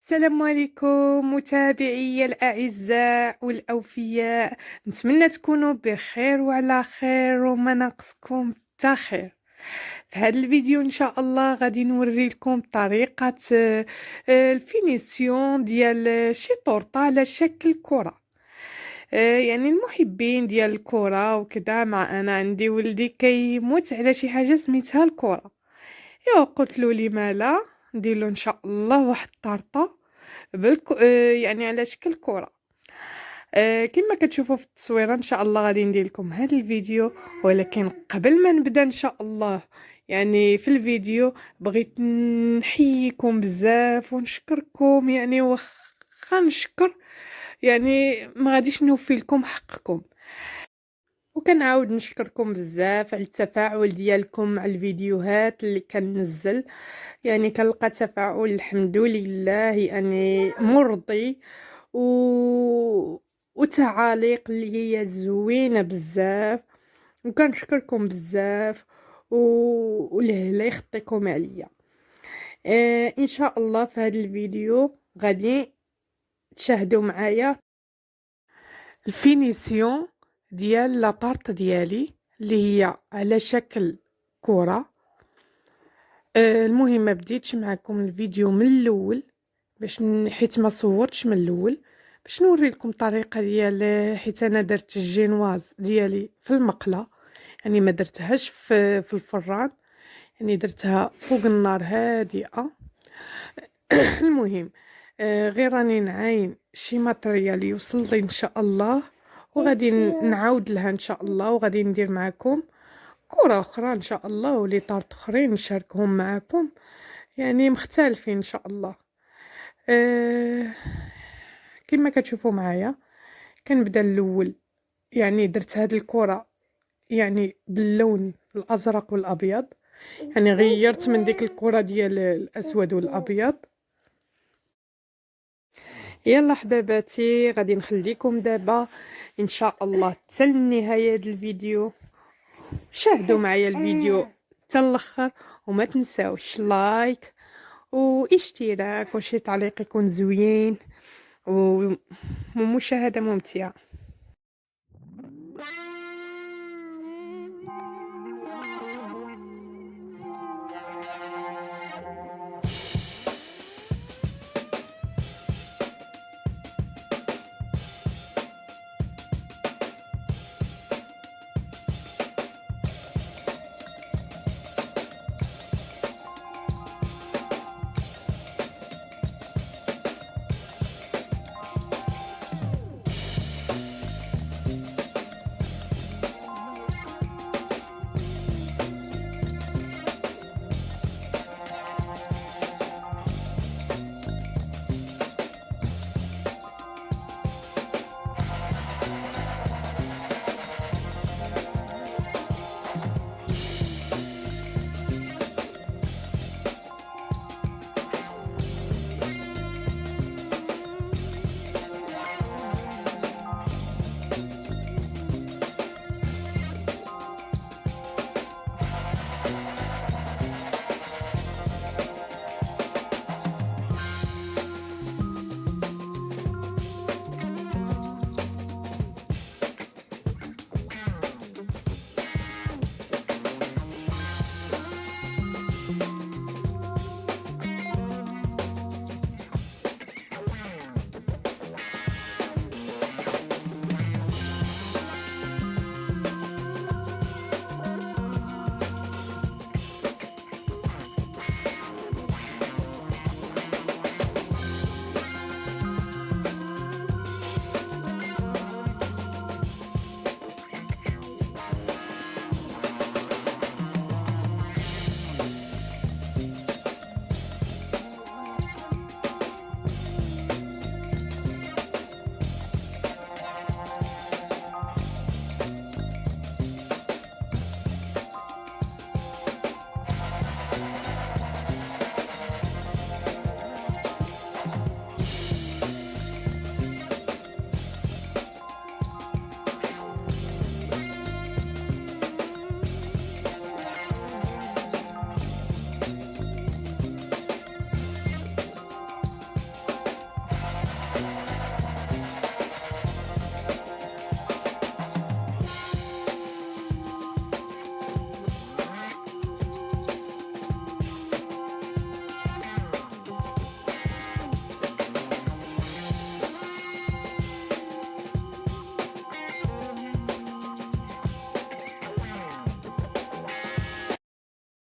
السلام عليكم متابعي الأعزاء والأوفياء، نتمنى تكونوا بخير وعلى خير وما ناقصكم حتى خير. في هذا الفيديو إن شاء الله غادي نوري لكم طريقة الفينيسيون ديال شي طورطة على شكل كرة. يعني المحبين ديال الكرة وكذا، مع أنا عندي ولدي كيموت على شي حاجة سميتها الكرة. ايوا قلت له لما لا ندير له ان شاء الله واحد الطرطه يعني على شكل كره. كما كتشوفوا في التصويره ان شاء الله غادي ندير لكم هذا الفيديو. ولكن قبل ما نبدا ان شاء الله يعني في الفيديو بغيت نحييكم بزاف ونشكركم، يعني واخا نشكر يعني ما غاديش نوفي لكم حقكم. وكنعاود نشكركم بزاف على التفاعل ديالكم مع الفيديوهات اللي كننزل. يعني كنلقى تفاعل الحمد لله يعني مرضي و... وتعاليق اللي هي زوينه بزاف، وكنشكركم بزاف ولهلا يخطيكم عليا. ان شاء الله في هذا الفيديو غادي تشاهدوا معايا الفينيسيون ديال لاطارت ديالي اللي هي على شكل كرة. المهم ما بديتش معكم الفيديو من الاول حيت ما صورتش من الاول باش نوري لكم الطريقه ديال، حيت انا درت الجينواز ديالي في المقله، يعني ما درتهاش في الفران، يعني درتها فوق النار هادئه. المهم غير راني نعاين شي ماتريال يوصل لي ان شاء الله، وغادي نعاود لها ان شاء الله، وغادي ندير معكم كرة اخرى ان شاء الله ولي طارت اخرين نشاركهم معكم، يعني مختلفين ان شاء الله. كما كتشوفوا معايا كنبدا الاول، يعني درت هذه الكرة يعني باللون الازرق والابيض، يعني غيرت من ديك الكرة ديال الاسود والابيض. يلا حباباتي غادي نخليكم دابا ان شاء الله حتى لنهايه الفيديو، شاهدوا معايا الفيديو حتى الاخر، وما تنساوش لايك واشتراك وشي تعليق يكون زوين ومشاهده ممتعه.